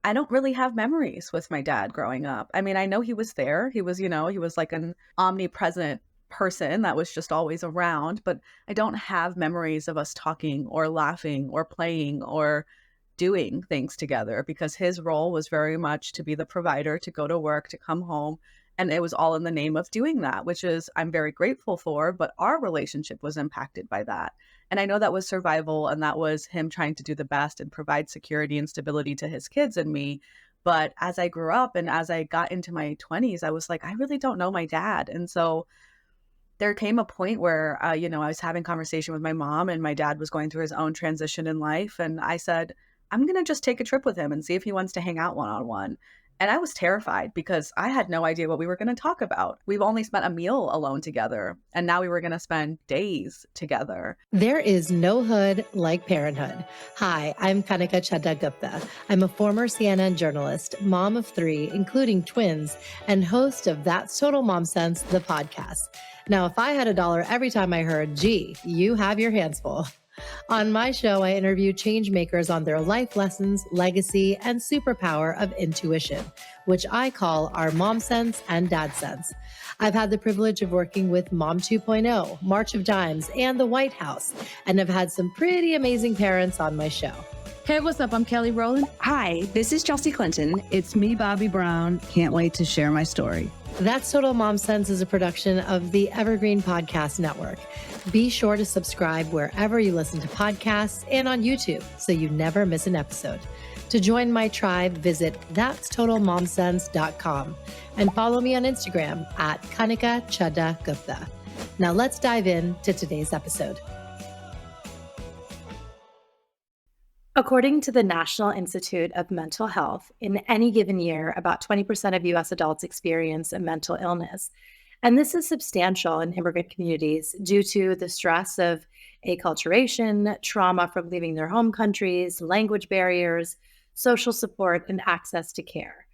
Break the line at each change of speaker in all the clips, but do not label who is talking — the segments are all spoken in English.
I don't really have memories with my dad growing up. I mean, I know he was there. He was, he was like an omnipresent person that was just always around, but I don't have memories of us talking or laughing or playing or doing things together because his role was very much to be the provider, to go to work, to come home. And it was all in the name of doing that, which is I'm very grateful for, but our relationship was impacted by that. And I know that was survival and that was him trying to do the best and provide security and stability to his kids and me. But as I grew up and as I got into my 20s, I was like, I really don't know my dad. And so there came a point where, I was having conversation with my mom and my dad was going through his own transition in life. And I said, I'm going to just take a trip with him and see if he wants to hang out one-on-one. And I was terrified because I had no idea what we were going to talk about. We've only spent a meal alone together, and now we were going to spend days together.
There is no hood like parenthood. Hi, I'm Kanika Chadda Gupta. I'm a former CNN journalist, mom of 3, including twins, and host of That's Total Mom Sense, the podcast. Now, if I had $1 every time I heard, gee, you have your hands full. On my show, I interview change makers on their life lessons, legacy, and superpower of intuition, which I call our mom sense and dad sense. I've had the privilege of working with Mom 2.0, March of Dimes, and the White House, and have had some pretty amazing parents on my show.
Hey, what's up? I'm Kelly Rowland.
Hi, this is Chelsea Clinton.
It's me, Bobby Brown. Can't wait to share my story.
That's Total Mom Sense is a production of the Evergreen Podcast Network. Be sure to subscribe wherever you listen to podcasts and on YouTube so you never miss an episode. To join my tribe, visit that'stotalmomsense.com and follow me on Instagram at Kanika Chadda Gupta. Now let's dive into today's episode. According to the National Institute of Mental Health, in any given year, about 20% of U.S. adults experience a mental illness. And this is substantial in immigrant communities due to the stress of acculturation, trauma from leaving their home countries, language barriers, social support, and access to care.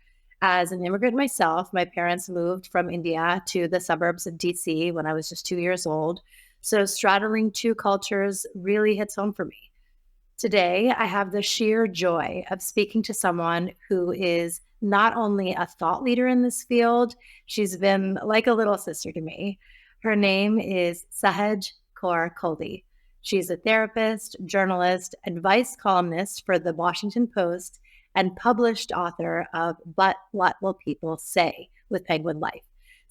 As an immigrant myself, my parents moved from India to the suburbs of DC when I was just 2 years old. So straddling 2 cultures really hits home for me. Today, I have the sheer joy of speaking to someone who is not only a thought leader in this field, she's been like a little sister to me. Her name is Sahaj Kaur Kohli. She's a therapist, journalist, advice columnist for the Washington Post, and published author of But What Will People Say with Penguin Life.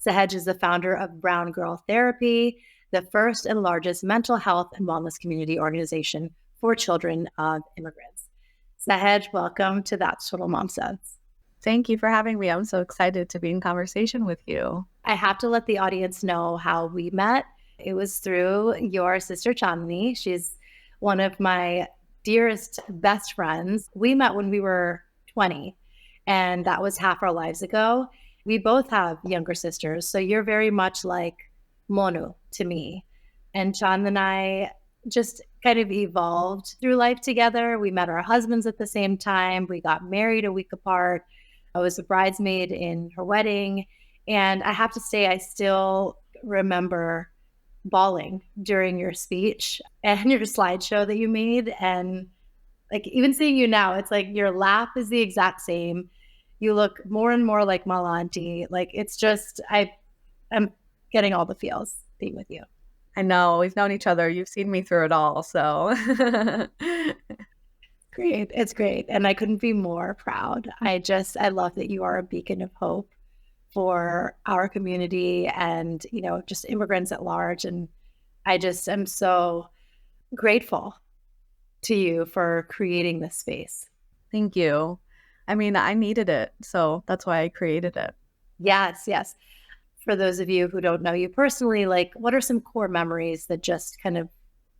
Sahaj is the founder of Brown Girl Therapy, the first and largest mental health and wellness community organization for children of immigrants. Sahaj, welcome to That's Total Mom Sense.
Thank you for having me. I'm so excited to be in conversation with you.
I have to let the audience know how we met. It was through your sister, Chandni. She's one of my dearest, best friends. We met when we were 20, and that was half our lives ago. We both have younger sisters, so you're very much like Monu to me. And Chand and I just kind of evolved through life together. We met our husbands at the same time. We got married a week apart. I was a bridesmaid in her wedding. And I have to say, I still remember bawling during your speech and your slideshow that you made. And like, even seeing you now, it's like your laugh is the exact same. You look more and more like Malanti. Like, it's just, I'm getting all the feels being with you.
I know, we've known each other. You've seen me through it all, so.
Great. It's great. And I couldn't be more proud. I love that you are a beacon of hope for our community and, just immigrants at large. And I just am so grateful to you for creating this space.
Thank you. I mean, I needed it, so that's why I created it.
Yes. For those of you who don't know you personally, like, what are some core memories that just kind of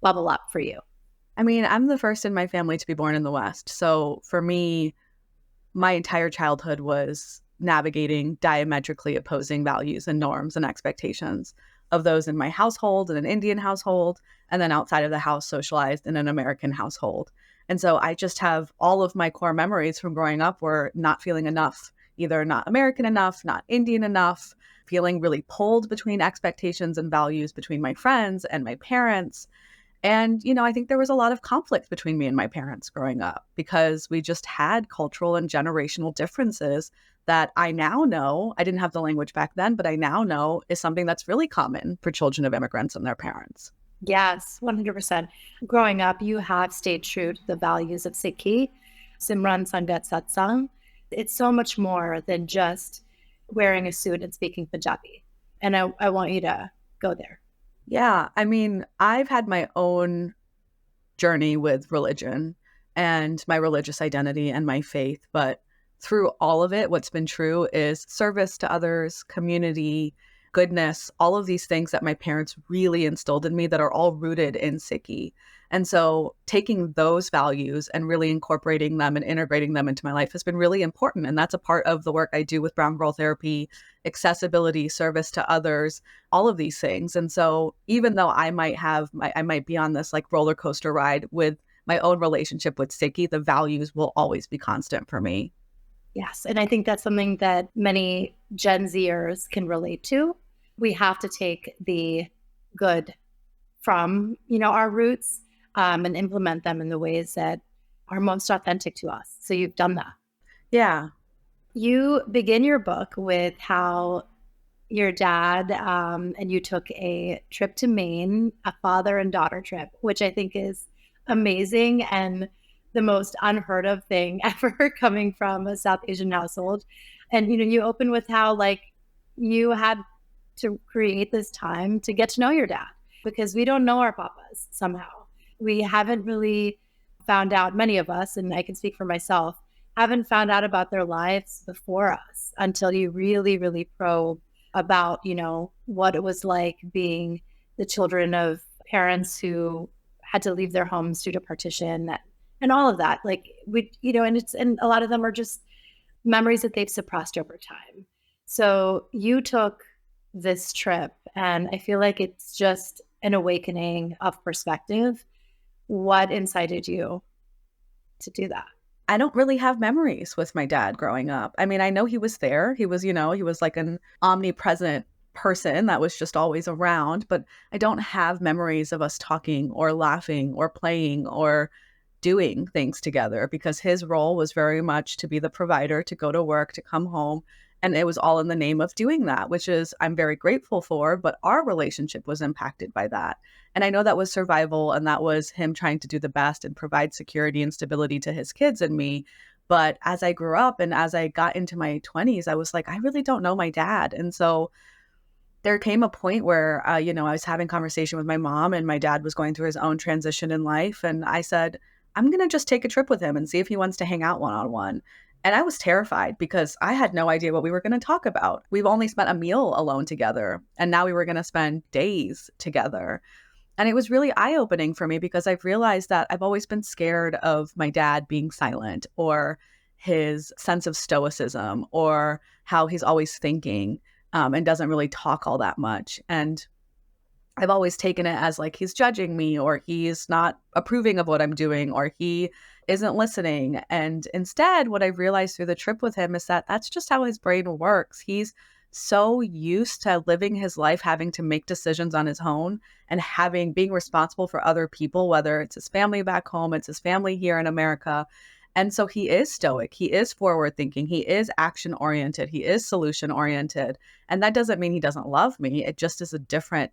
bubble up for you?
I mean, I'm the first in my family to be born in the West. So for me, my entire childhood was navigating diametrically opposing values and norms and expectations of those in my household, in an Indian household, and then outside of the house, socialized in an American household. And so I just have all of my core memories from growing up were not feeling enough, either not American enough, not Indian enough, feeling really pulled between expectations and values between my friends and my parents. And, I think there was a lot of conflict between me and my parents growing up because we just had cultural and generational differences that I now know, I didn't have the language back then, but I now know is something that's really common for children of immigrants and their parents.
Yes, 100%. Growing up, you have stayed true to the values of Sikhi, Simran Sangat Satsang. It's so much more than just wearing a suit and speaking Punjabi. And I want you to go there.
Yeah, I mean, I've had my own journey with religion and my religious identity and my faith, but through all of it, what's been true is service to others, community, goodness, all of these things that my parents really instilled in me that are all rooted in Sikhi. And so taking those values and really incorporating them and integrating them into my life has been really important. And that's a part of the work I do with Brown Girl Therapy, accessibility, service to others, all of these things. And so even though I might be on this like roller coaster ride with my own relationship with Sikhi, the values will always be constant for me.
Yes. And I think that's something that many Gen Zers can relate to. We have to take the good from, our roots and implement them in the ways that are most authentic to us. So you've done that.
Yeah.
You begin your book with how your dad and you took a trip to Maine, a father and daughter trip, which I think is amazing and the most unheard of thing ever coming from a South Asian household. And, you open with how you had to create this time to get to know your dad because we don't know our papas somehow. We haven't really found out, many of us, and I can speak for myself, haven't found out about their lives before us until you really, really probe about, what it was like being the children of parents who had to leave their homes due to partition and all of that. And a lot of them are just memories that they've suppressed over time. So you took this trip and I feel like it's just an awakening of perspective. What incited you to do that?
I don't really have memories with my dad growing up. I mean, I know he was there. He was, he was like an omnipresent person that was just always around, but I don't have memories of us talking or laughing or playing or doing things together because his role was very much to be the provider, to go to work, to come home. And it was all in the name of doing that, which is I'm very grateful for, but our relationship was impacted by that. And I know that was survival and that was him trying to do the best and provide security and stability to his kids and me. But as I grew up and as I got into my 20s, I was like, I really don't know my dad. And so there came a point where, I was having conversation with my mom and my dad was going through his own transition in life. And I said, I'm going to just take a trip with him and see if he wants to hang out one-on-one. And I was terrified because I had no idea what we were going to talk about. We've only spent a meal alone together, and now we were going to spend days together. And it was really eye-opening for me because I've realized that I've always been scared of my dad being silent or his sense of stoicism or how he's always thinking and doesn't really talk all that much. And I've always taken it as like he's judging me or he's not approving of what I'm doing or he isn't listening. And instead, what I've realized through the trip with him is that that's just how his brain works. He's so used to living his life, having to make decisions on his own and being responsible for other people, whether it's his family back home, it's his family here in America. And so he is stoic. He is forward thinking. He is action oriented. He is solution oriented. And that doesn't mean he doesn't love me. It just is a different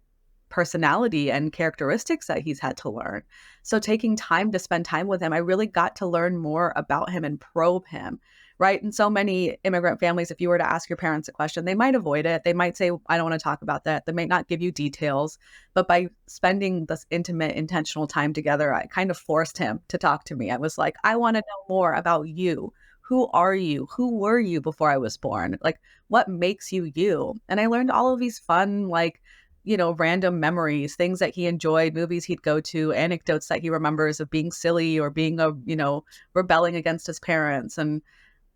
personality and characteristics that he's had to learn. So taking time to spend time with him, I really got to learn more about him and probe him, right? And so many immigrant families, if you were to ask your parents a question, they might avoid it. They might say, I don't want to talk about that. They may not give you details. But by spending this intimate, intentional time together, I kind of forced him to talk to me. I was like, I want to know more about you. Who are you? Who were you before I was born? Like, what makes you you? And I learned all of these fun, random memories, things that he enjoyed, movies he'd go to, anecdotes that he remembers of being silly or being rebelling against his parents. And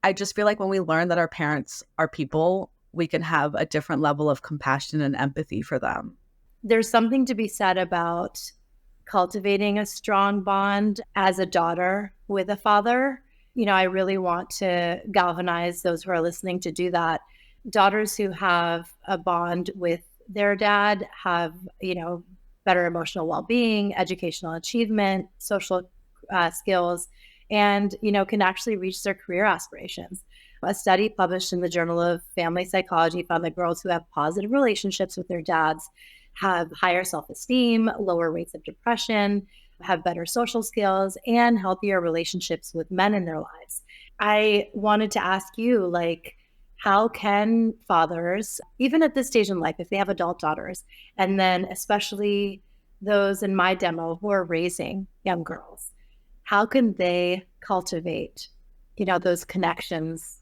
I just feel like when we learn that our parents are people, we can have a different level of compassion and empathy for them.
There's something to be said about cultivating a strong bond as a daughter with a father. I really want to galvanize those who are listening to do that. Daughters who have a bond with their dad have, better emotional well-being, educational achievement, social skills, and, can actually reach their career aspirations. A study published in the Journal of Family Psychology found that girls who have positive relationships with their dads have higher self-esteem, lower rates of depression, have better social skills, and healthier relationships with men in their lives. I wanted to ask you, how can fathers, even at this stage in life, if they have adult daughters, and then especially those in my demo who are raising young girls, how can they cultivate, those connections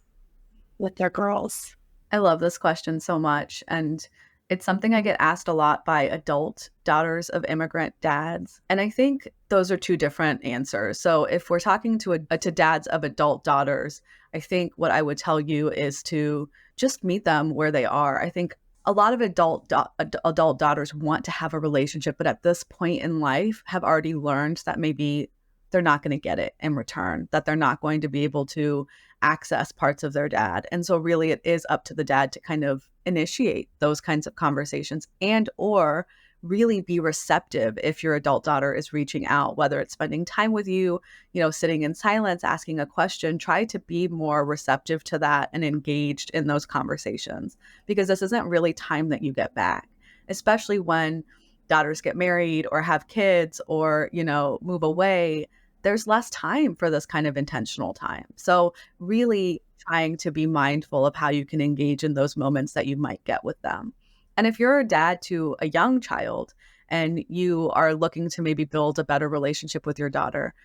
with their girls?
I love this question so much. And it's something I get asked a lot by adult daughters of immigrant dads. And I think those are two different answers. So if we're talking to dads of adult daughters, I think what I would tell you is to just meet them where they are. I think a lot of adult daughters want to have a relationship, but at this point in life have already learned that maybe they're not going to get it in return, that they're not going to be able to access parts of their dad. And so really it is up to the dad to kind of initiate those kinds of conversations and or really be receptive if your adult daughter is reaching out, whether it's spending time with you, sitting in silence, asking a question. Try to be more receptive to that and engaged in those conversations, because this isn't really time that you get back, especially when daughters get married or have kids or, move away. There's less time for this kind of intentional time. So really trying to be mindful of how you can engage in those moments that you might get with them. And if you're a dad to a young child and you are looking to maybe build a better relationship with your daughter,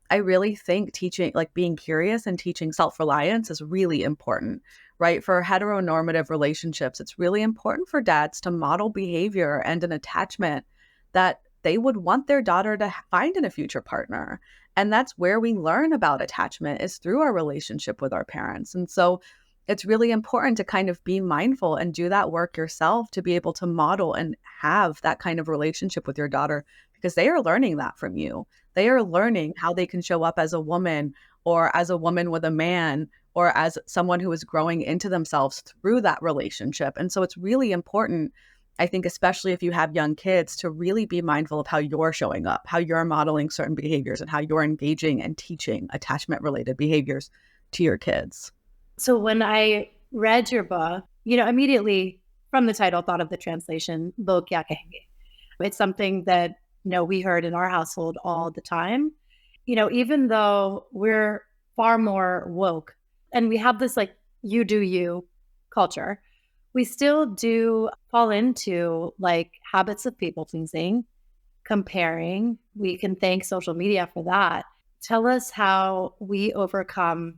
I really think teaching, being curious and teaching self-reliance is really important, right? For heteronormative relationships, it's really important for dads to model behavior and an attachment that they would want their daughter to find in a future partner. And that's where we learn about attachment, is through our relationship with our parents. And so it's really important to kind of be mindful and do that work yourself to be able to model and have that kind of relationship with your daughter, because they are learning that from you. They are learning how they can show up as a woman or as a woman with a man or as someone who is growing into themselves through that relationship. And so it's really important, I think, especially if you have young kids, to really be mindful of how you're showing up, how you're modeling certain behaviors, and how you're engaging and teaching attachment-related behaviors to your kids.
So when I read your book, immediately from the title, thought of the translation, "Log kya kahenge." It's something that, we heard in our household all the time. Even though we're far more woke and we have this you do you culture, we still do fall into habits of people pleasing, comparing. We can thank social media for that. Tell us how we overcome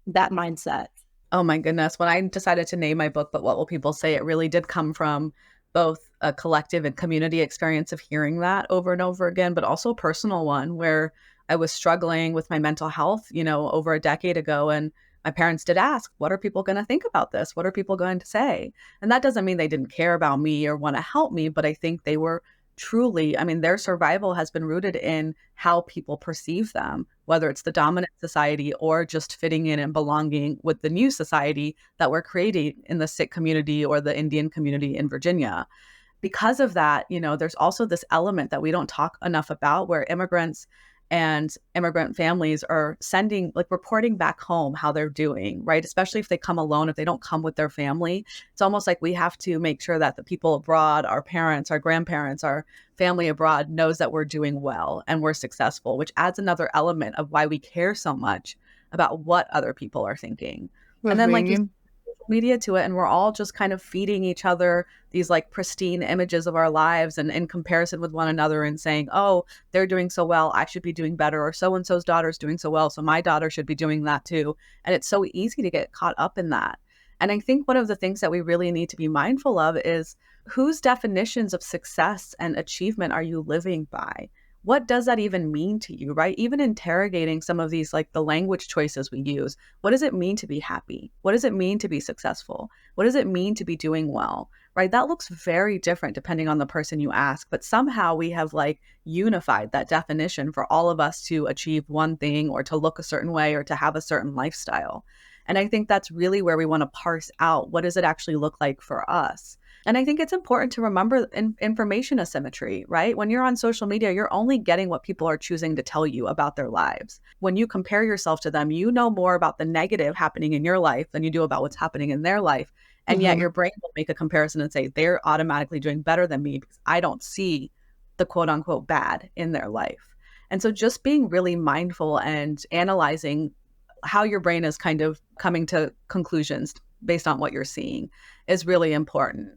that mindset.
Oh my goodness. When I decided to name my book, But What Will People Say, it really did come from both a collective and community experience of hearing that over and over again, but also a personal one where I was struggling with my mental health, over a decade ago. And my parents did ask, what are people going to think about this? What are people going to say? And that doesn't mean they didn't care about me or want to help me, but I think they were truly, their survival has been rooted in how people perceive them, whether it's the dominant society or just fitting in and belonging with the new society that we're creating in the Sikh community or the Indian community in Virginia. Because of that, there's also this element that we don't talk enough about, where immigrants and immigrant families are reporting back home how they're doing, right? Especially if they come alone, if they don't come with their family. It's almost like we have to make sure that the people abroad, our parents, our grandparents, our family abroad knows that we're doing well and we're successful, which adds another element of why we care so much about what other people are thinking. And then you media to it, and we're all just kind of feeding each other these pristine images of our lives and in comparison with one another and saying, oh, they're doing so well, I should be doing better, or so and so's daughter's doing so well, so my daughter should be doing that too. And it's so easy to get caught up in that. And I think one of the things that we really need to be mindful of is, whose definitions of success and achievement are you living by? What does that even mean to you, right? Even interrogating some of these, the language choices we use. What does it mean to be happy? What does it mean to be successful? What does it mean to be doing well, right? That looks very different depending on the person you ask, but somehow we have unified that definition for all of us to achieve one thing or to look a certain way or to have a certain lifestyle. And I think that's really where we want to parse out, what does it actually look like for us? And I think it's important to remember information asymmetry, right? When you're on social media, you're only getting what people are choosing to tell you about their lives. When you compare yourself to them, you know more about the negative happening in your life than you do about what's happening in their life. And yet
Mhm.
your brain will make a comparison and say, they're automatically doing better than me because I don't see the quote unquote bad in their life. And so just being really mindful and analyzing how your brain is kind of coming to conclusions based on what you're seeing is really important.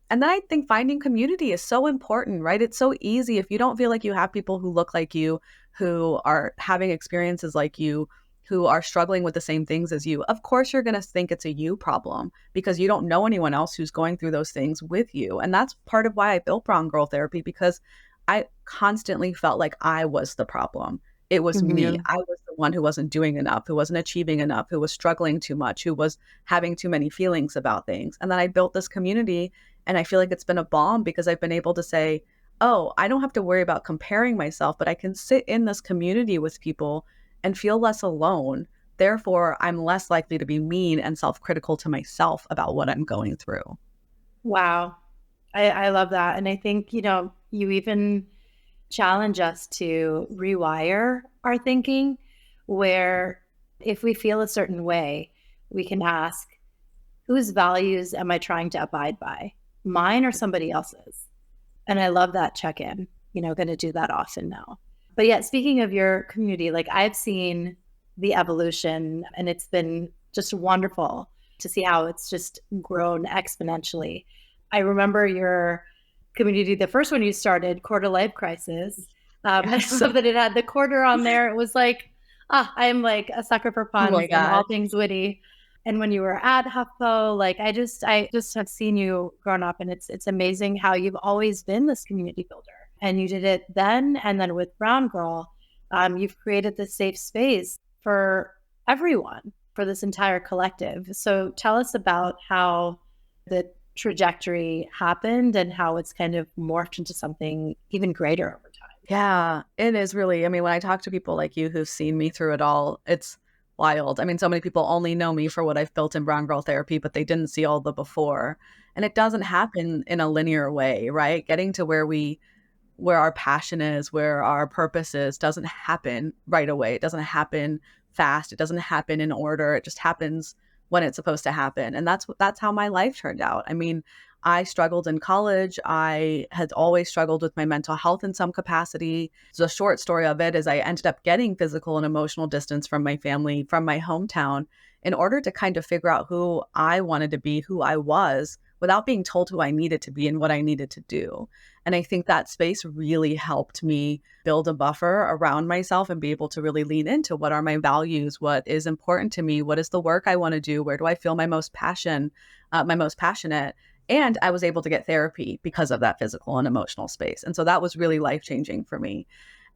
And then I think finding community is so important, right? It's so easy if you don't feel like you have people who look like you, who are having experiences like you, who are struggling with the same things as you. Of course, you're going to think it's a you problem because you don't know anyone else who's going through those things with you. And that's part of why I built Brown Girl Therapy, because I constantly felt like I was the problem. It was me.
Mhm.
I was the one who wasn't doing enough, who wasn't achieving enough, who was struggling too much, who was having too many feelings about things. And then I built this community, and I feel like it's been a bomb because I've been able to say, oh, I don't have to worry about comparing myself, but I can sit in this community with people and feel less alone. Therefore, I'm less likely to be mean and self-critical to myself about what I'm going through.
Wow. I love that. And I think, you even challenge us to rewire our thinking, where if we feel a certain way, we can ask, whose values am I trying to abide by? Mine or somebody else's? And I love that check in, going to do that often now. But yeah, speaking of your community, like I've seen the evolution, and it's been just wonderful to see how it's just grown exponentially. I remember your community, the first one you started, Quarter Life Crisis. I
Yes.
love that it had the quarter on there. It was like, I am like a sucker for
Oh my
puns and
gosh.
all things witty. And when you were at HuffPo, like I just have seen you grown up, and it's amazing how you've always been this community builder. And you did it then, and then with Brown Girl, you've created this safe space for everyone, for this entire collective. So tell us about how the trajectory happened and how it's kind of morphed into something even greater over time.
Yeah, it is really. I mean, when I talk to people like you who've seen me through it all, it's wild. I mean, so many people only know me for what I've built in Brown Girl Therapy, but they didn't see all the before. And it doesn't happen in a linear way, right? Getting to where our passion is, where our purpose is, doesn't happen right away. It doesn't happen fast. It doesn't happen in order. It just happens when it's supposed to happen. And that's how my life turned out. I mean, I struggled in college. I had always struggled with my mental health in some capacity. The short story of it is I ended up getting physical and emotional distance from my family, from my hometown, in order to kind of figure out who I wanted to be, who I was, without being told who I needed to be and what I needed to do. And I think that space really helped me build a buffer around myself and be able to really lean into what are my values, what is important to me, what is the work I want to do, where do I feel my most passionate. And I was able to get therapy because of that physical and emotional space. And so that was really life changing for me.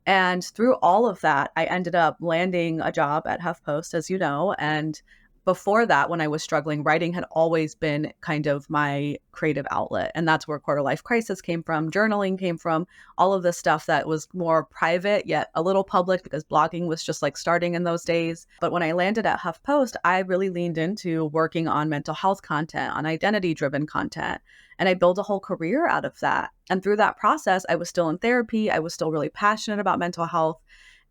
And through all of that, I ended up landing a job at HuffPost, as you know. And before that, when I was struggling, writing had always been kind of my creative outlet. And that's where Quarter Life Crisis came from, journaling came from, all of this stuff that was more private, yet a little public because blogging was just like starting in those days. But when I landed at HuffPost, I really leaned into working on mental health content, on identity driven content. And I built a whole career out of that. And through that process, I was still in therapy. I was still really passionate about mental health.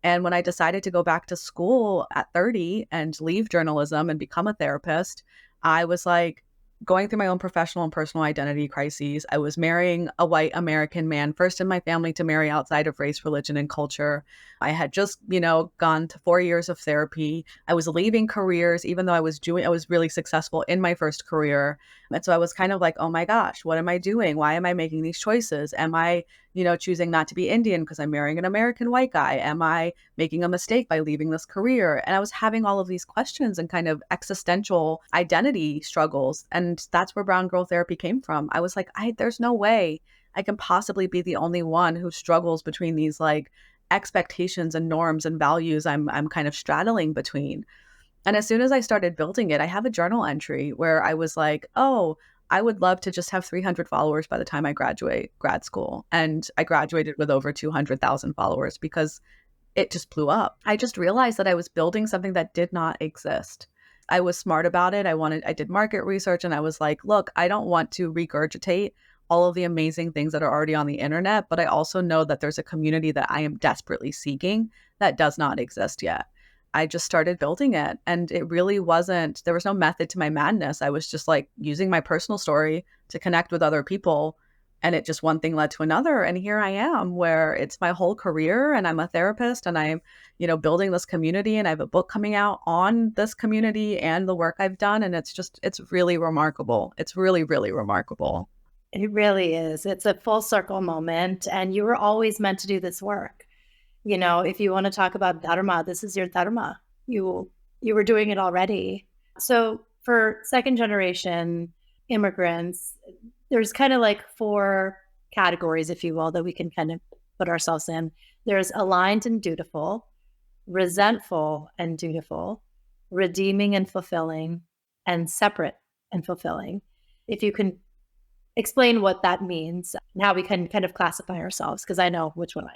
And when I decided to go back to school at 30 and leave journalism and become a therapist, I was like going through my own professional and personal identity crises. I was marrying a white American man, first in my family to marry outside of race, religion, and culture. I had just, gone to 4 years of therapy. I was leaving careers, even though I was really successful in my first career. And so I was kind of like, oh my gosh, what am I doing? Why am I making these choices? Am I choosing not to be Indian because I'm marrying an American white guy? Am I making a mistake by leaving this career? And I was having all of these questions and kind of existential identity struggles. And that's where Brown Girl Therapy came from. I was like, there's no way I can possibly be the only one who struggles between these like expectations and norms and values I'm kind of straddling between. And as soon as I started building it, I have a journal entry where I was like, oh, I would love to just have 300 followers by the time I graduate grad school. And I graduated with over 200,000 followers because it just blew up. I just realized that I was building something that did not exist. I was smart about it. I did market research and I was like, look, I don't want to regurgitate all of the amazing things that are already on the internet, but I also know that there's a community that I am desperately seeking that does not exist yet. I just started building it, and it really wasn't, there was no method to my madness. I was just like using my personal story to connect with other people, and it just one thing led to another. And here I am, where it's my whole career, and I'm a therapist, and I'm, building this community, and I have a book coming out on this community and the work I've done. And it's really remarkable. It's really, really remarkable.
It really is. It's a full circle moment. And you were always meant to do this work. If you want to talk about dharma, this is your dharma. You were doing it already. So for second generation immigrants, there's kind of like 4 categories, if you will, that we can kind of put ourselves in. There's aligned and dutiful, resentful and dutiful, redeeming and fulfilling, and separate and fulfilling. If you can explain what that means and how we can kind of classify ourselves, because I know which one I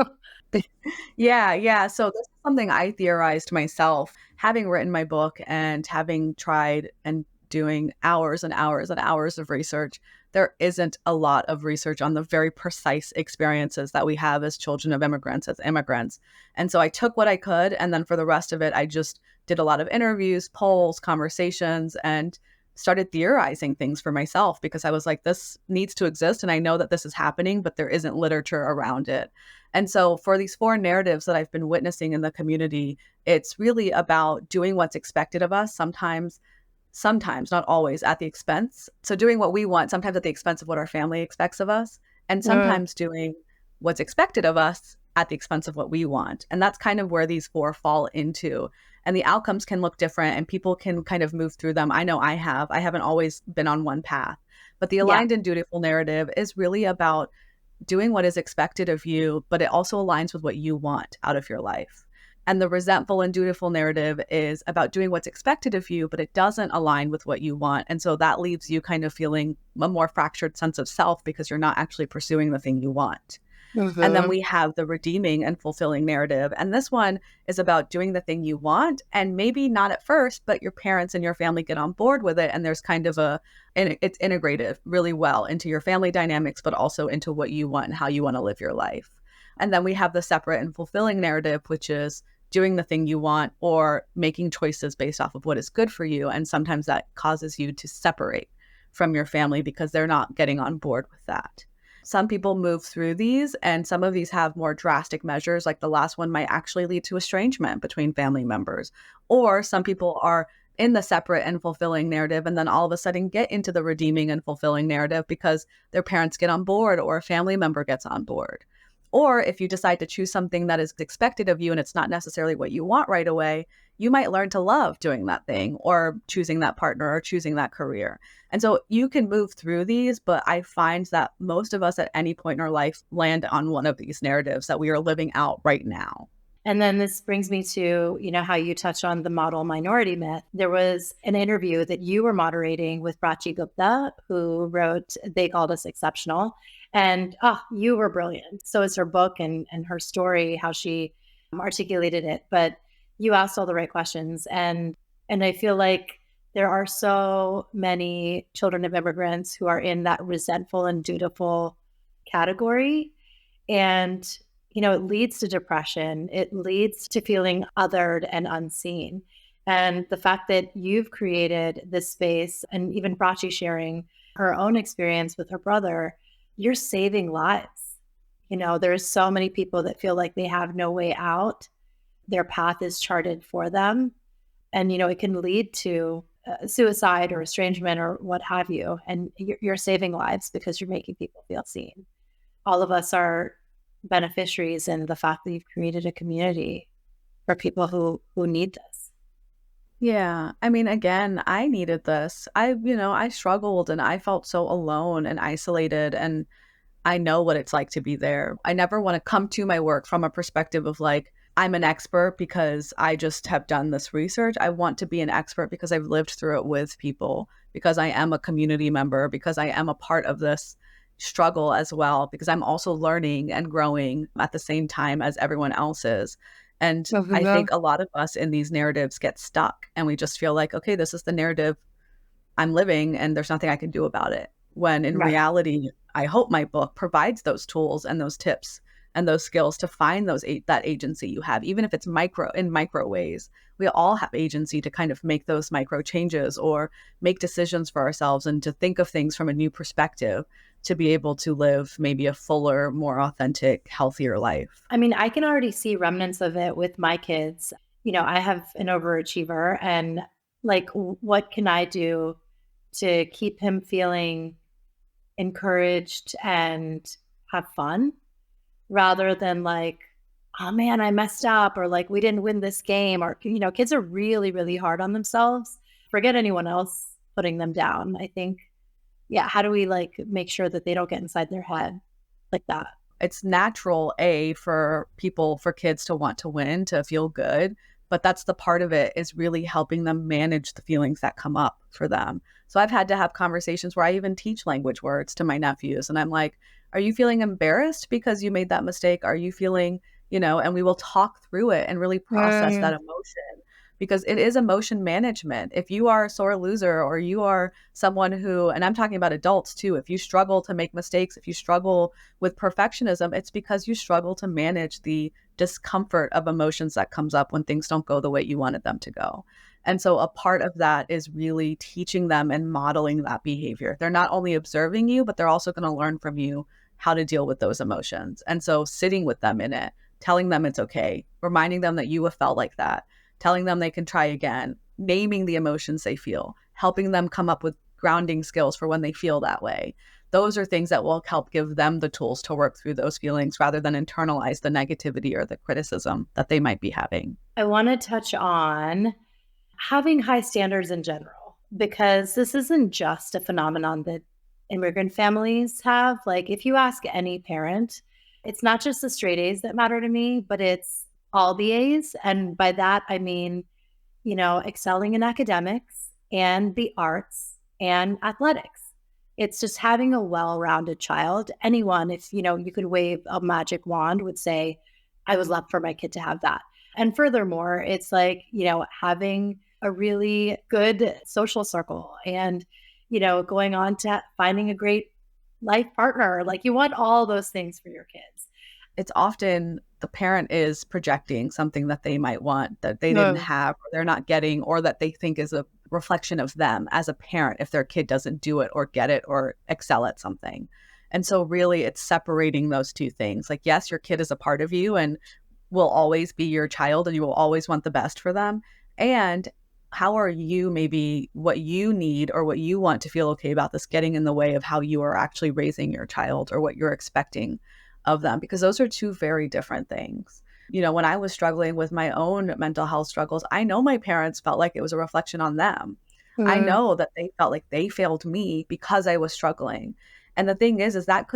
am.
Yeah. So this is something I theorized myself, having written my book and having tried and doing hours and hours and hours of research. There isn't a lot of research on the very precise experiences that we have as children of immigrants, as immigrants. And so I took what I could, and then for the rest of it, I just did a lot of interviews, polls, conversations, and started theorizing things for myself, because I was like, this needs to exist. And I know that this is happening, but there isn't literature around it. And so for these 4 narratives that I've been witnessing in the community, it's really about doing what's expected of us, sometimes, not always, at the expense. So doing what we want, sometimes at the expense of what our family expects of us, and sometimes doing what's expected of us at the expense of what we want. And that's kind of where these 4 fall into. And the outcomes can look different, and people can kind of move through them. I know I haven't always been on one path, but the aligned and dutiful narrative is really about doing what is expected of you, but it also aligns with what you want out of your life. And the resentful and dutiful narrative is about doing what's expected of you, but it doesn't align with what you want. And so that leaves you kind of feeling a more fractured sense of self, because you're not actually pursuing the thing you want. And then we have the redeeming and fulfilling narrative. And this one is about doing the thing you want, and maybe not at first, but your parents and your family get on board with it. And there's kind of it's integrated really well into your family dynamics, but also into what you want and how you want to live your life. And then we have the separate and fulfilling narrative, which is doing the thing you want or making choices based off of what is good for you. And sometimes that causes you to separate from your family because they're not getting on board with that. Some people move through these, and some of these have more drastic measures, like the last one might actually lead to estrangement between family members. Or some people are in the separate and fulfilling narrative, and then all of a sudden get into the redeeming and fulfilling narrative because their parents get on board or a family member gets on board. Or if you decide to choose something that is expected of you and it's not necessarily what you want right away, you might learn to love doing that thing or choosing that partner or choosing that career. And so you can move through these, but I find that most of us at any point in our life land on one of these narratives that we are living out right now.
And then this brings me to, how you touched on the model minority myth. There was an interview that you were moderating with Prachi Gupta, who wrote They Called Us Exceptional. And you were brilliant. So is her book and her story, how she articulated it. But you asked all the right questions. And I feel like there are so many children of immigrants who are in that resentful and dutiful category. And, it leads to depression. It leads to feeling othered and unseen. And the fact that you've created this space, and even Prachi sharing her own experience with her brother, you're saving lives. There's so many people that feel like they have no way out. Their path is charted for them. And, it can lead to suicide or estrangement or what have you. And you're saving lives because you're making people feel seen. All of us are beneficiaries in the fact that you've created a community for people who need this.
Yeah. I mean, again, I needed this. I struggled and I felt so alone and isolated, and I know what it's like to be there. I never want to come to my work from a perspective of like, I'm an expert because I just have done this research. I want to be an expert because I've lived through it with people, because I am a community member, because I am a part of this struggle as well, because I'm also learning and growing at the same time as everyone else is. And I think a lot of us in these narratives get stuck and we just feel like, okay, this is the narrative I'm living and there's nothing I can do about it. When in
Right.
reality, I hope my book provides those tools and those tips and those skills to find that agency you have, even if it's micro ways. We all have agency to kind of make those micro changes or make decisions for ourselves and to think of things from a new perspective to be able to live maybe a fuller, more authentic, healthier life.
I mean, I can already see remnants of it with my kids. I have an overachiever, and like, what can I do to keep him feeling encouraged and have fun rather than like, oh man, I messed up, or like, we didn't win this game, or, kids are really, really hard on themselves. Forget anyone else putting them down. I think, yeah, how do we like make sure that they don't get inside their head like that?
It's natural, for kids to want to win, to feel good. But that's the part of it, is really helping them manage the feelings that come up for them. So I've had to have conversations where I even teach language words to my nephews. And I'm like, are you feeling embarrassed because you made that mistake? Are you feeling, and we will talk through it and really process that emotion, because it is emotion management. If you are a sore loser, or you are someone who, and I'm talking about adults too, if you struggle to make mistakes, if you struggle with perfectionism, it's because you struggle to manage the discomfort of emotions that comes up when things don't go the way you wanted them to go. And so a part of that is really teaching them and modeling that behavior. They're not only observing you, but they're also going to learn from you how to deal with those emotions. And so sitting with them in it, telling them it's okay, reminding them that you have felt like that, telling them they can try again, naming the emotions they feel, helping them come up with grounding skills for when they feel that way. Those are things that will help give them the tools to work through those feelings rather than internalize the negativity or the criticism that they might be having.
I want to touch on having high standards in general, because this isn't just a phenomenon that immigrant families have. Like, if you ask any parent, it's not just the straight A's that matter to me, but it's all the A's. And by that, I mean, excelling in academics and the arts and athletics. It's just having a well-rounded child. Anyone, if, you could wave a magic wand, would say, I would love for my kid to have that. And furthermore, it's like, having a really good social circle and, going on to finding a great life partner. Like, you want all those things for your kids.
It's often the parent is projecting something that they might want that they didn't have, or they're not getting, or that they think is a reflection of them as a parent if their kid doesn't do it or get it or excel at something. And so really it's separating those two things. Like, yes, your kid is a part of you and will always be your child and you will always want the best for them. And how are you, maybe what you need or what you want to feel okay about this, getting in the way of how you are actually raising your child or what you're expecting of them? Because those are two very different things. When I was struggling with my own mental health struggles, I know my parents felt like it was a reflection on them. I know that they felt like they failed me because I was struggling. And the thing is that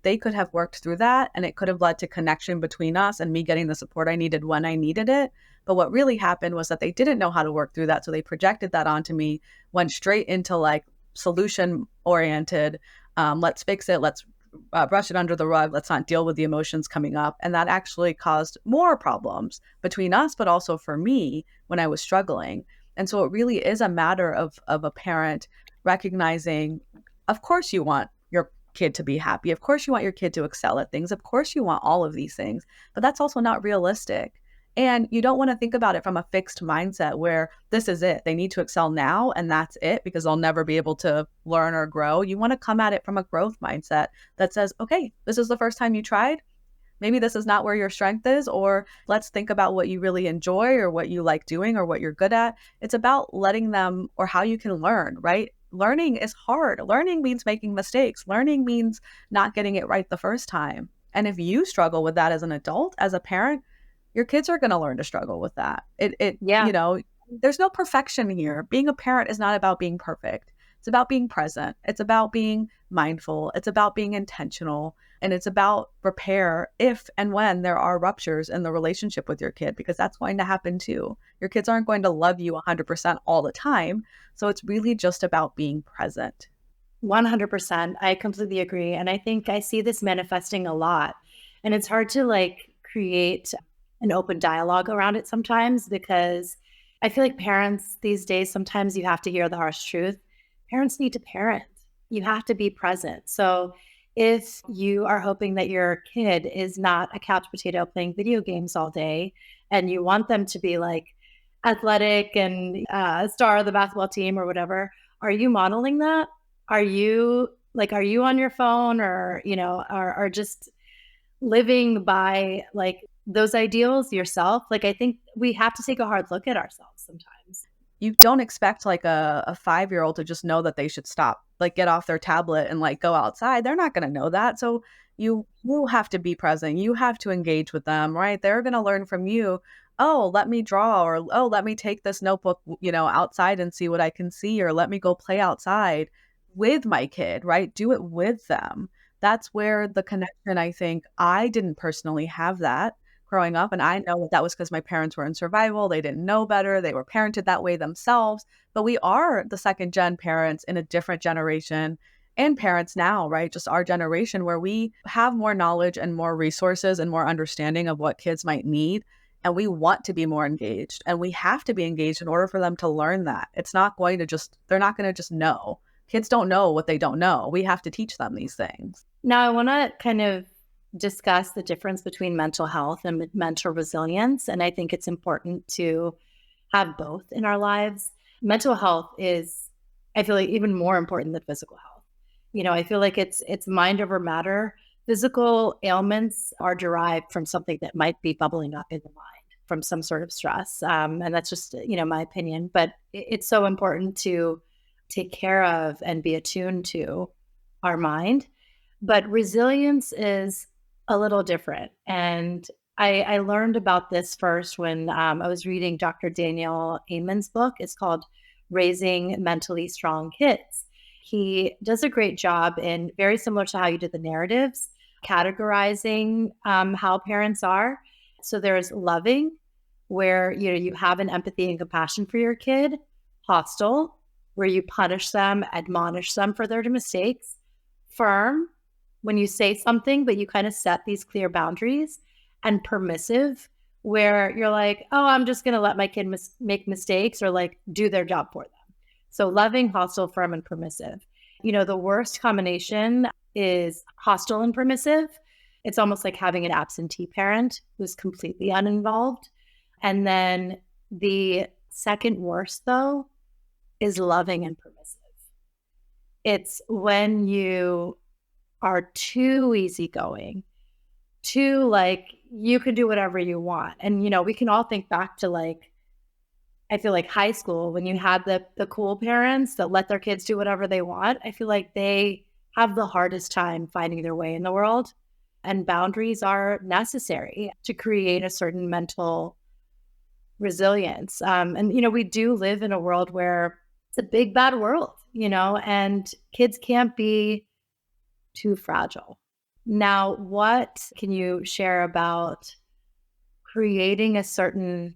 they could have worked through that, and it could have led to connection between us and me getting the support I needed when I needed it. But what really happened was that they didn't know how to work through that. So they projected that onto me, went straight into like solution oriented. Let's fix it. Let's brush it under the rug. Let's not deal with the emotions coming up. And that actually caused more problems between us, but also for me when I was struggling. And so it really is a matter of a parent recognizing, of course you want your kid to be happy. Of course you want your kid to excel at things. Of course you want all of these things, but that's also not realistic. And you don't want to think about it from a fixed mindset where this is it. They need to excel now and that's it, because they'll never be able to learn or grow. You want to come at it from a growth mindset that says, okay, this is the first time you tried. Maybe this is not where your strength is, or let's think about what you really enjoy or what you like doing or what you're good at. It's about letting them, or how you can learn, right? Learning is hard. Learning means making mistakes. Learning means not getting it right the first time. And if you struggle with that as an adult, as a parent, your kids are going to learn to struggle with that. There's no perfection here. Being a parent is not about being perfect. It's about being present. It's about being mindful. It's about being intentional. And it's about repair if and when there are ruptures in the relationship with your kid, because that's going to happen too. Your kids aren't going to love you 100% all the time. So it's really just about being present.
100%. I completely agree. And I think I see this manifesting a lot. And it's hard to like create an open dialogue around it sometimes, because I feel like parents these days, sometimes you have to hear the harsh truth. Parents need to parent. You have to be present. So if you are hoping that your kid is not a couch potato playing video games all day, and you want them to be like athletic and a star of the basketball team or whatever, are you modeling that? Are you on your phone, or, are just living by like those ideals yourself? Like, I think we have to take a hard look at ourselves sometimes.
You don't expect like a 5-year-old to just know that they should stop, like get off their tablet and like go outside. They're not going to know that. So you have to be present. You have to engage with them, right? They're going to learn from you. Oh, let me draw, or oh, let me take this notebook, outside and see what I can see, or let me go play outside with my kid, right? Do it with them. That's where the connection, I think, I didn't personally have that growing up. And I know that was because my parents were in survival. They didn't know better. They were parented that way themselves. But we are the second gen parents in a different generation, and parents now, right? Just our generation, where we have more knowledge and more resources and more understanding of what kids might need. And we want to be more engaged, and we have to be engaged in order for them to learn that. It's not going to just, they're not going to just know. Kids don't know what they don't know. We have to teach them these things.
Now, I want to kind of discuss the difference between mental health and mental resilience. And I think it's important to have both in our lives. Mental health is, I feel like, even more important than physical health. I feel like it's mind over matter. Physical ailments are derived from something that might be bubbling up in the mind from some sort of stress. And that's just, my opinion. But it's so important to take care of and be attuned to our mind. But resilience is a little different. And I learned about this first when I was reading Dr. Daniel Amen's book. It's called Raising Mentally Strong Kids. He does a great job in, very similar to how you did the narratives, categorizing how parents are. So there's loving, where you have an empathy and compassion for your kid. Hostile, where you punish them, admonish them for their mistakes. Firm, when you say something, but you kind of set these clear boundaries. And permissive, where you're like, oh, I'm just going to let my kid make mistakes, or like do their job for them. So loving, hostile, firm, and permissive. The worst combination is hostile and permissive. It's almost like having an absentee parent who's completely uninvolved. And then the second worst, though, is loving and permissive. It's when you are too easygoing, too like, you can do whatever you want. And, we can all think back to like, I feel like high school, when you had the cool parents that let their kids do whatever they want. I feel like they have the hardest time finding their way in the world. And boundaries are necessary to create a certain mental resilience. And, we do live in a world where it's a big, bad world, and kids can't be too fragile. Now, what can you share about creating a certain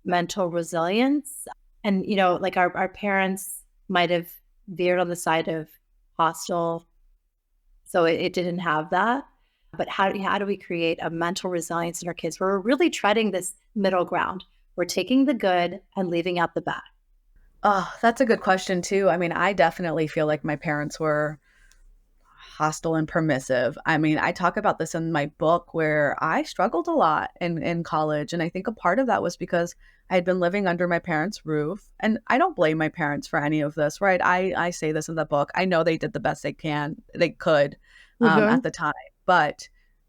mental resilience? And, like our parents might have veered on the side of hostile, so it didn't have that. But how do we create a mental resilience in our kids where we're really treading this middle ground? We're taking the good and leaving out the bad.
Oh, that's a good question too. I mean, I definitely feel like my parents were hostile and permissive. I mean, I talk about this in my book, where I struggled a lot in college. And I think a part of that was because I had been living under my parents' roof. And I don't blame my parents for any of this, right? I say this in the book. I know they did the best they could at the time. But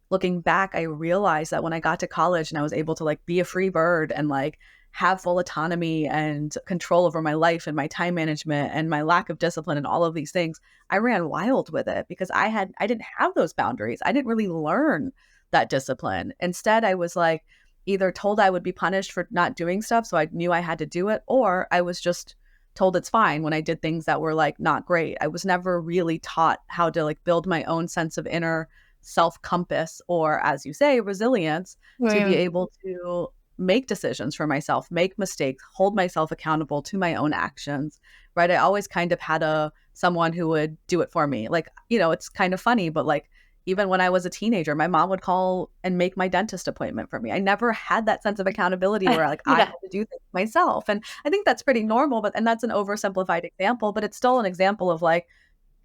looking back, I realized that when I got to college and I was able to like be a free bird and like have full autonomy and control over my life and my time management and my lack of discipline and all of these things, I ran wild with it because I didn't have those boundaries. I didn't really learn that discipline. Instead, I was like either told I would be punished for not doing stuff, so I knew I had to do it, or I was just told it's fine when I did things that were like not great. I was never really taught how to like build my own sense of inner self compass, or as you say, resilience, to be able to make decisions for myself, make mistakes, hold myself accountable to my own actions, right? I always kind of had someone who would do it for me. Like, it's kind of funny, but like even when I was a teenager, my mom would call and make my dentist appointment for me. I never had that sense of accountability where like I
Yeah.
had to do things myself. And I think that's pretty normal, and that's an oversimplified example, but it's still an example of like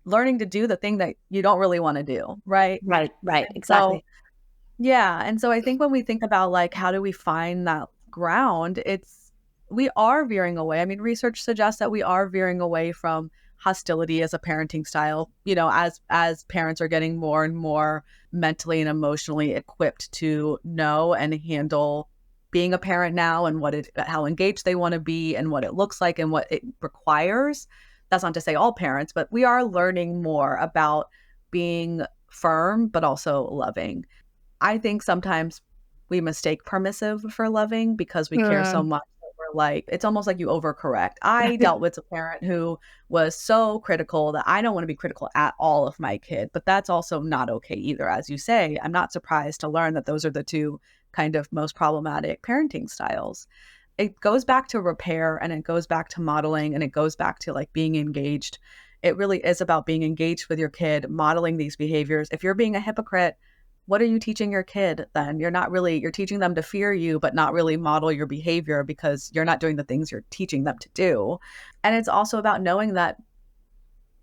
learning to do the thing that you don't really want to do. Right.
Right.
So
Exactly.
yeah. And so I think when we think about like, how do we find that ground, we are veering away. I mean, research suggests that we are veering away from hostility as a parenting style, as parents are getting more and more mentally and emotionally equipped to know and handle being a parent now and how engaged they want to be and what it looks like and what it requires. That's not to say all parents, but we are learning more about being firm, but also loving. I think sometimes we mistake permissive for loving because we care so much that we're like, it's almost like you overcorrect. I dealt with a parent who was so critical that I don't want to be critical at all of my kid, but that's also not okay either. As you say, I'm not surprised to learn that those are the two kind of most problematic parenting styles. It goes back to repair and it goes back to modeling and it goes back to like being engaged. It really is about being engaged with your kid, modeling these behaviors. If you're being a hypocrite, what are you teaching your kid then? You're teaching them to fear you, but not really model your behavior because you're not doing the things you're teaching them to do. And it's also about knowing that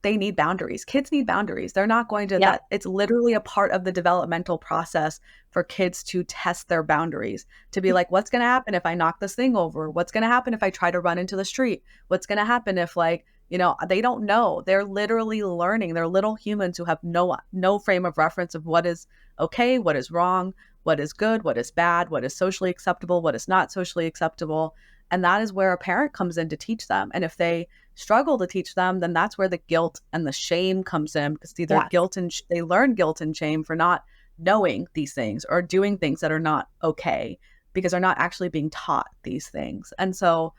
they need boundaries. Kids need boundaries. They're not going to
Yeah.
it's literally a part of the developmental process for kids to test their boundaries, to be like, what's going to happen if I knock this thing over? What's going to happen if I try to run into the street? What's going to happen if like, they don't know. They're literally learning. They're little humans who have no frame of reference of what is okay, what is wrong, what is good, what is bad, what is socially acceptable, what is not socially acceptable. And that is where a parent comes in to teach them. And if they struggle to teach them, then that's where the guilt and the shame comes in, because either
Yes.
they learn guilt and shame for not knowing these things or doing things that are not okay because they're not actually being taught these things. And so,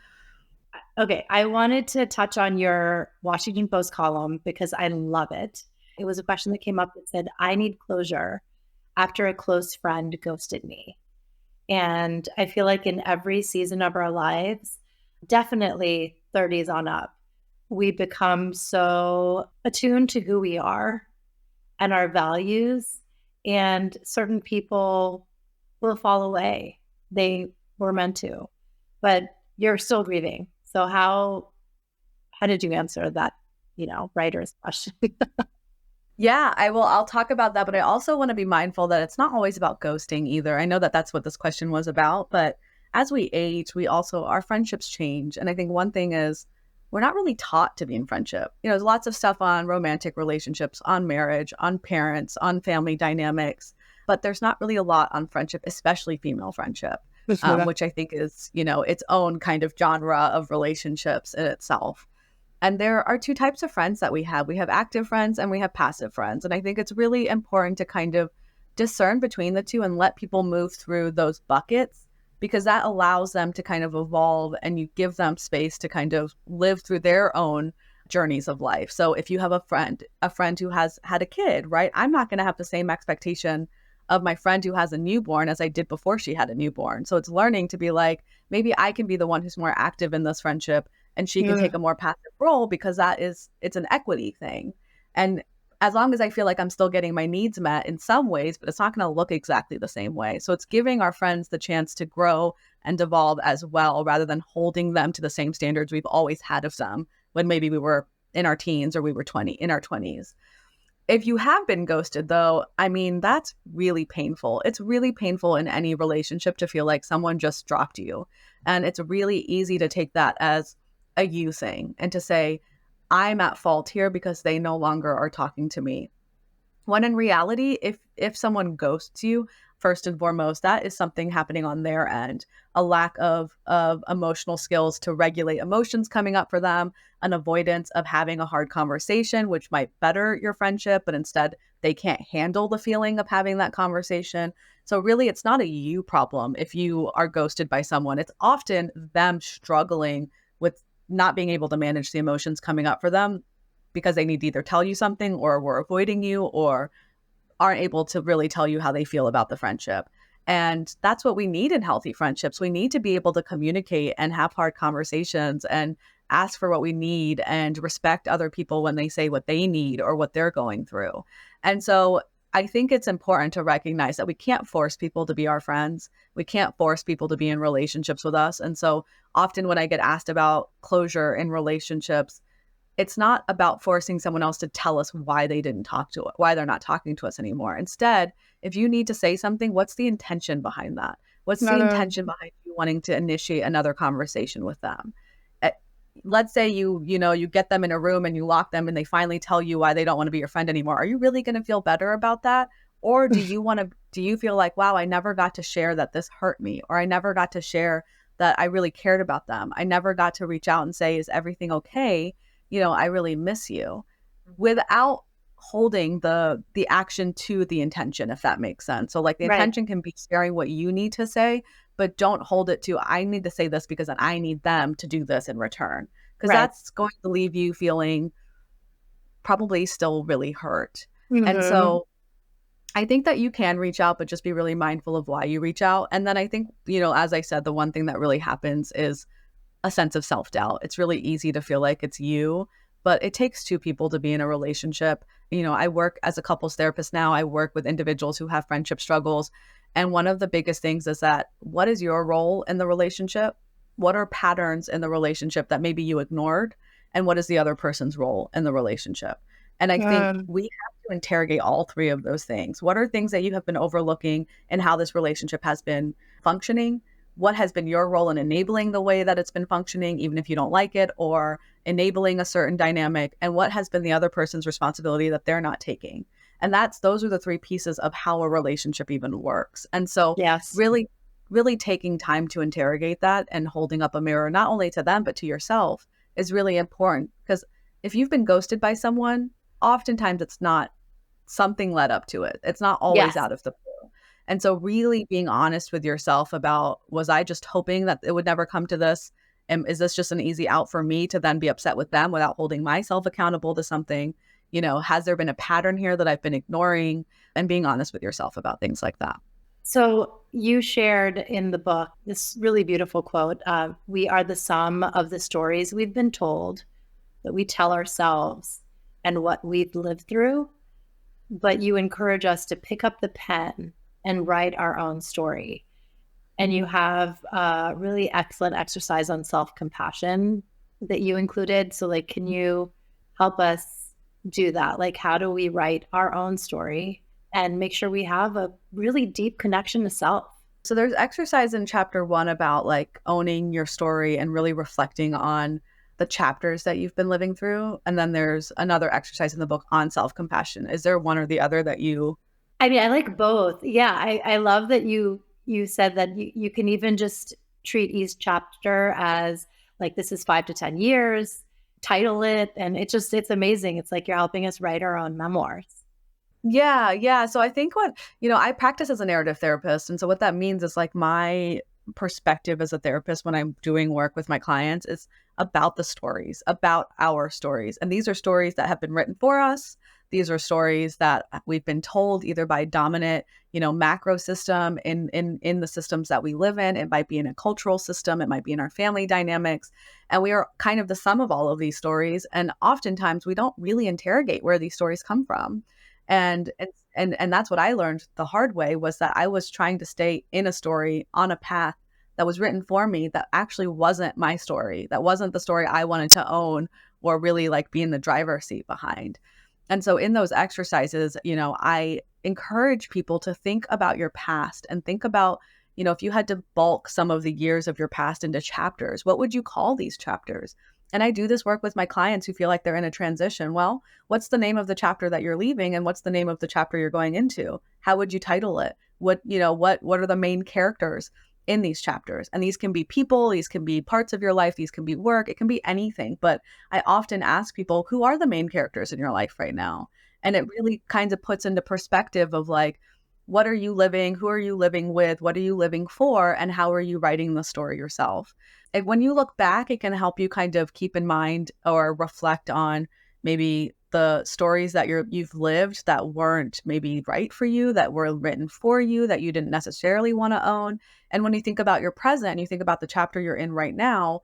Okay, I wanted to touch on your Washington Post column because I love it. It was a question that came up that said, I need closure after a close friend ghosted me. And I feel like in every season of our lives, definitely 30s on up, we become so attuned to who we are and our values, and certain people will fall away. They were meant to, but you're still grieving. So how did you answer that, writer's question?
yeah, I'll talk about that, but I also want to be mindful that it's not always about ghosting either. I know that that's what this question was about, but as we age, our friendships change. And I think one thing is we're not really taught to be in friendship. There's lots of stuff on romantic relationships, on marriage, on parents, on family dynamics, but there's not really a lot on friendship, especially female friendship, which I think is, its own kind of genre of relationships in itself. And there are two types of friends that we have. We have active friends and we have passive friends. And I think it's really important to kind of discern between the two and let people move through those buckets, because that allows them to kind of evolve and you give them space to kind of live through their own journeys of life. So if you have a friend who has had a kid, right? I'm not going to have the same expectation of my friend who has a newborn as I did before she had a newborn. So it's learning to be like, maybe I can be the one who's more active in this friendship and she can take a more passive role, because it's an equity thing. And as long as I feel like I'm still getting my needs met in some ways, but it's not going to look exactly the same way. So it's giving our friends the chance to grow and evolve as well, rather than holding them to the same standards we've always had of them when maybe we were in our teens or we were in our 20s. If you have been ghosted, though, I mean, that's really painful. It's really painful in any relationship to feel like someone just dropped you. And it's really easy to take that as a you thing and to say, I'm at fault here because they no longer are talking to me. When in reality, if someone ghosts you, first and foremost, that is something happening on their end, a lack of emotional skills to regulate emotions coming up for them, an avoidance of having a hard conversation, which might better your friendship, but instead they can't handle the feeling of having that conversation. So really, it's not a you problem if you are ghosted by someone. It's often them struggling with not being able to manage the emotions coming up for them, because they need to either tell you something or were avoiding you or aren't able to really tell you how they feel about the friendship. And that's what we need in healthy friendships. We need to be able to communicate and have hard conversations and ask for what we need and respect other people when they say what they need or what they're going through. And so I think it's important to recognize that we can't force people to be our friends. We can't force people to be in relationships with us. And so often when I get asked about closure in relationships, it's not about forcing someone else to tell us why they didn't talk to us, why they're not talking to us anymore. Instead, if you need to say something, what's the intention behind that? What's the intention behind you wanting to initiate another conversation with them? Eh, Let's say you get them in a room and you lock them and they finally tell you why they don't want to be your friend anymore. Are you really going to feel better about that? Or do you feel like, wow, I never got to share that this hurt me, or I never got to share that I really cared about them. I never got to reach out and say, is everything okay? I really miss you, without holding the action to the intention, if that makes sense. So like the
Right.
intention can be sharing what you need to say, but don't hold it to, I need to say this because I need them to do this in return. Because
Right.
that's going to leave you feeling probably still really hurt. And
Mhm.
so I think that you can reach out, but just be really mindful of why you reach out. And then I think, as I said, the one thing that really happens is a sense of self-doubt. It's really easy to feel like it's you, but it takes two people to be in a relationship. I work as a couples therapist now. I work with individuals who have friendship struggles. And one of the biggest things is that, what is your role in the relationship? What are patterns in the relationship that maybe you ignored? And what is the other person's role in the relationship? And I think
Mm.
we have to interrogate all three of those things. What are things that you have been overlooking in how this relationship has been functioning? What has been your role in enabling the way that it's been functioning, even if you don't like it, or enabling a certain dynamic? And what has been the other person's responsibility that they're not taking? And those are the three pieces of how a relationship even works. And so
Yes.
really, really taking time to interrogate that and holding up a mirror, not only to them, but to yourself, is really important. Because if you've been ghosted by someone, oftentimes it's not, something led up to it. It's not always
Yes.
out of the blue. And so really being honest with yourself about, was I just hoping that it would never come to this? And is this just an easy out for me to then be upset with them without holding myself accountable to something? Has there been a pattern here that I've been ignoring? And being honest with yourself about things like that.
So you shared in the book this really beautiful quote, we are the sum of the stories we've been told, that we tell ourselves, and what we've lived through. But you encourage us to pick up the pen and write our own story. And you have a really excellent exercise on self-compassion that you included. So like, can you help us do that? Like, how do we write our own story and make sure we have a really deep connection to self?
So there's exercise in chapter 1 about like owning your story and really reflecting on the chapters that you've been living through. And then there's another exercise in the book on self-compassion. Is there one or the other that you?
I mean, I like both. Yeah, I love that you said that you can even just treat each chapter as like, this is 5 to 10 years, title it, and it's amazing. It's like you're helping us write our own memoirs.
Yeah, yeah. So I think I practice as a narrative therapist. And so what that means is like my perspective as a therapist when I'm doing work with my clients is about the stories, about our stories. And these are stories that have been written for us. These are stories that we've been told either by dominant, macro system in the systems that we live in. It might be in a cultural system. It might be in our family dynamics. And we are kind of the sum of all of these stories. And oftentimes we don't really interrogate where these stories come from. And that's what I learned the hard way, was that I was trying to stay in a story on a path that was written for me that actually wasn't my story. That wasn't the story I wanted to own or really like be in the driver's seat behind. And so in those exercises, I encourage people to think about your past and think about, if you had to bulk some of the years of your past into chapters, what would you call these chapters? And I do this work with my clients who feel like they're in a transition. Well, what's the name of the chapter that you're leaving and what's the name of the chapter you're going into? How would you title it? What are the main characters in these chapters? And these can be people, these can be parts of your life, these can be work, it can be anything. But I often ask people, who are the main characters in your life right now? And it really kind of puts into perspective of like, what are you living? Who are you living with? What are you living for? And how are you writing the story yourself? And when you look back, it can help you kind of keep in mind or reflect on maybe the stories that you've lived that weren't maybe right for you, that were written for you, that you didn't necessarily want to own. And when you think about your present and you think about the chapter you're in right now,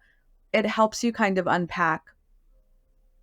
it helps you kind of unpack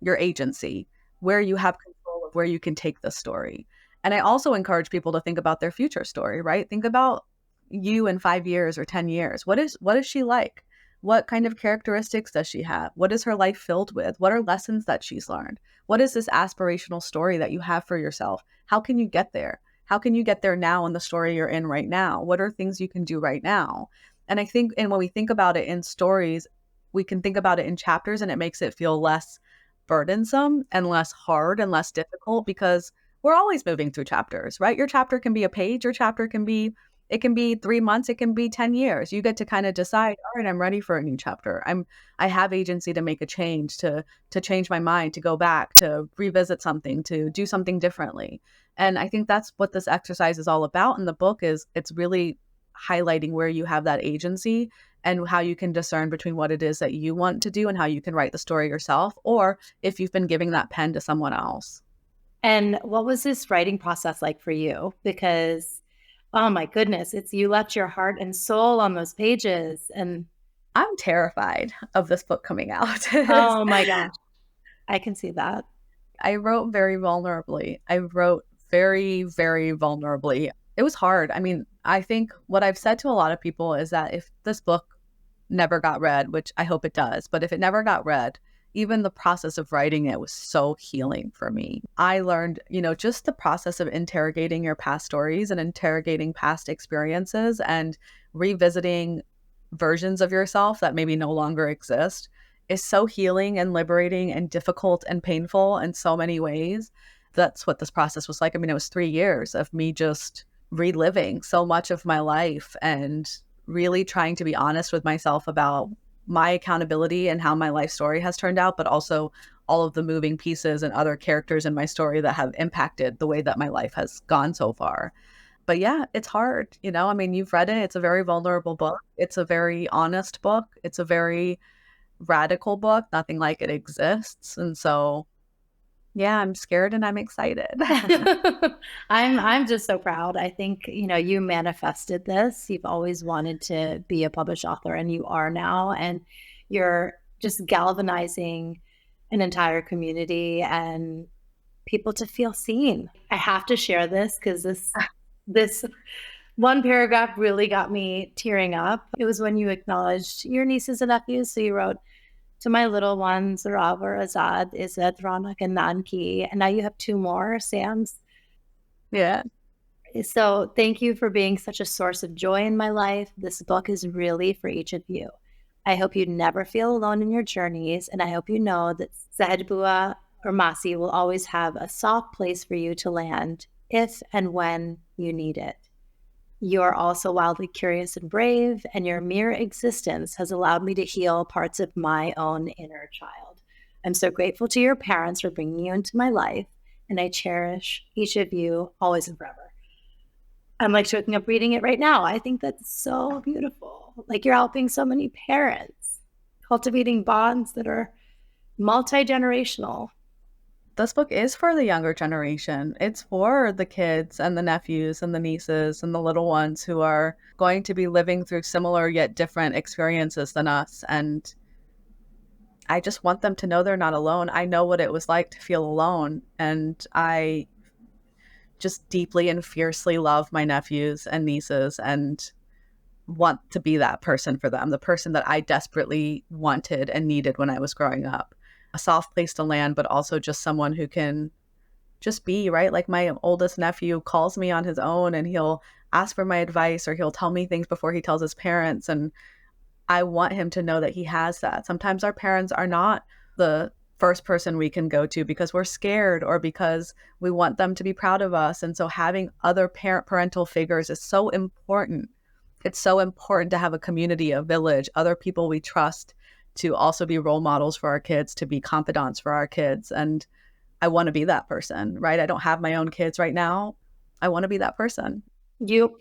your agency, where you have control of where you can take the story. And I also encourage people to think about their future story, right? Think about you in 5 years or 10 years. What is she like? What kind of characteristics does she have? What is her life filled with? What are lessons that she's learned? What is this aspirational story that you have for yourself? How can you get there? How can you get there now in the story you're in right now? What are things you can do right now? And I think, and when we think about it in stories, we can think about it in chapters, and it makes it feel less burdensome and less hard and less difficult, because we're always moving through chapters, right? Your chapter can be a page, your chapter can be, it can be 3 months, it can be 10 years. You get to kind of decide, all right, I'm ready for a new chapter. I have agency to make a change, to change my mind, to go back, to revisit something, to do something differently. And I think that's what this exercise is all about in the book. Is it's really highlighting where you have that agency and how you can discern between what it is that you want to do and how you can write the story yourself, or if you've been giving that pen to someone else.
And what was this writing process like for you? Because, oh my goodness, it's you left your heart and soul on those pages. And
I'm terrified of this book coming out.
oh my gosh, I can see that.
I wrote very vulnerably. I wrote very, very vulnerably. It was hard. I mean, I think what I've said to a lot of people is that if this book never got read, which I hope it does, but if it never got read, even the process of writing it was so healing for me. I learned, just the process of interrogating your past stories and interrogating past experiences and revisiting versions of yourself that maybe no longer exist is so healing and liberating and difficult and painful in so many ways. That's what this process was like. I mean, it was 3 years of me just reliving so much of my life and really trying to be honest with myself about my accountability and how my life story has turned out, but also all of the moving pieces and other characters in my story that have impacted the way that my life has gone so far. But yeah, it's hard. I mean, you've read it. It's a very vulnerable book. It's a very honest book. It's a very radical book. Nothing like it exists. And so, yeah, I'm scared and I'm excited.
I'm just so proud. I think, you manifested this. You've always wanted to be a published author, and you are now, and you're just galvanizing an entire community and people to feel seen. I have to share this because this one paragraph really got me tearing up. It was when you acknowledged your nieces and nephews. So you wrote, "To my little ones, Ravar, Azad, Izet, Ronak, and Nanki." And now you have 2 more, Sam's.
Yeah.
So thank you for being such a source of joy in my life. This book is really for each of you. I hope you never feel alone in your journeys. And I hope you know that Sahaj Bua or Masi will always have a soft place for you to land if and when you need it. You are also wildly curious and brave, and your mere existence has allowed me to heal parts of my own inner child. I'm so grateful to your parents for bringing you into my life, and I cherish each of you always and forever. I'm like choking up reading it right now. I think that's so beautiful. Like, you're helping so many parents, cultivating bonds that are multi-generational.
This book is for the younger generation. It's for the kids and the nephews and the nieces and the little ones who are going to be living through similar yet different experiences than us. And I just want them to know they're not alone. I know what it was like to feel alone. And I just deeply and fiercely love my nephews and nieces and want to be that person for them, the person that I desperately wanted and needed when I was growing up. A soft place to land, but also just someone who can just be, right? Like, my oldest nephew calls me on his own and he'll ask for my advice, or he'll tell me things before he tells his parents. And I want him to know that he has that. Sometimes our parents are not the first person we can go to because we're scared or because we want them to be proud of us. And so having other parental figures is so important. It's so important to have a community, a village, other people we trust, to also be role models for our kids, to be confidants for our kids. And I want to be that person, right? I don't have my own kids right now. I want to be that person.
You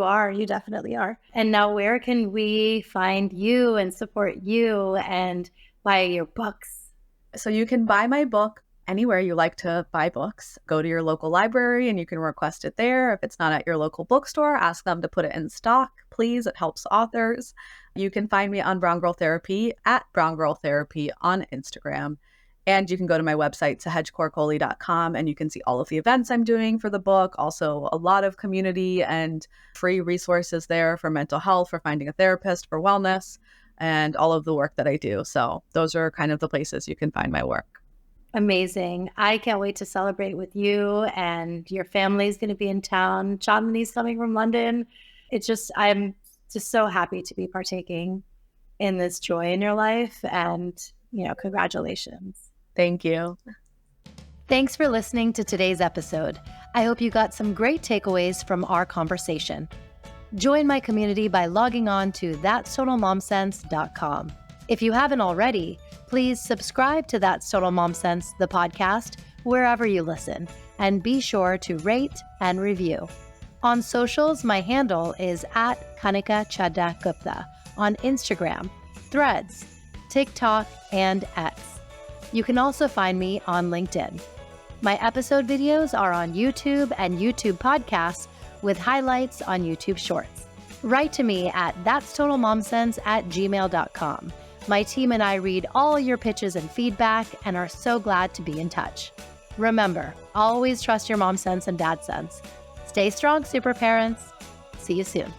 are. You definitely are. And now, where can we find you and support you and buy your books?
So you can buy my book anywhere you like to buy books. Go to your local library and you can request it there. If it's not at your local bookstore, ask them to put it in stock, please. It helps authors. You can find me on Brown Girl Therapy at Brown Girl Therapy on Instagram. And you can go to my website, sahajkaurkohli.com, and you can see all of the events I'm doing for the book. Also, a lot of community and free resources there for mental health, for finding a therapist, for wellness, and all of the work that I do. So those are kind of the places you can find my work.
Amazing. I can't wait to celebrate with you, and your family is going to be in town. Chandani's coming from London. I'm just so happy to be partaking in this joy in your life, and, congratulations.
Thank you.
Thanks for listening to today's episode. I hope you got some great takeaways from our conversation. Join my community by logging on to that'stotalmomsense.com. If you haven't already, please subscribe to That's Total Mom Sense, the podcast, wherever you listen, and be sure to rate and review. On socials, my handle is at Kanika Chadda Gupta on Instagram, Threads, TikTok, and X. You can also find me on LinkedIn. My episode videos are on YouTube and YouTube podcasts with highlights on YouTube Shorts. Write to me at that'stotalmomsense@gmail.com. My team and I read all your pitches and feedback and are so glad to be in touch. Remember, always trust your mom sense and dad sense. Stay strong, super parents. See you soon.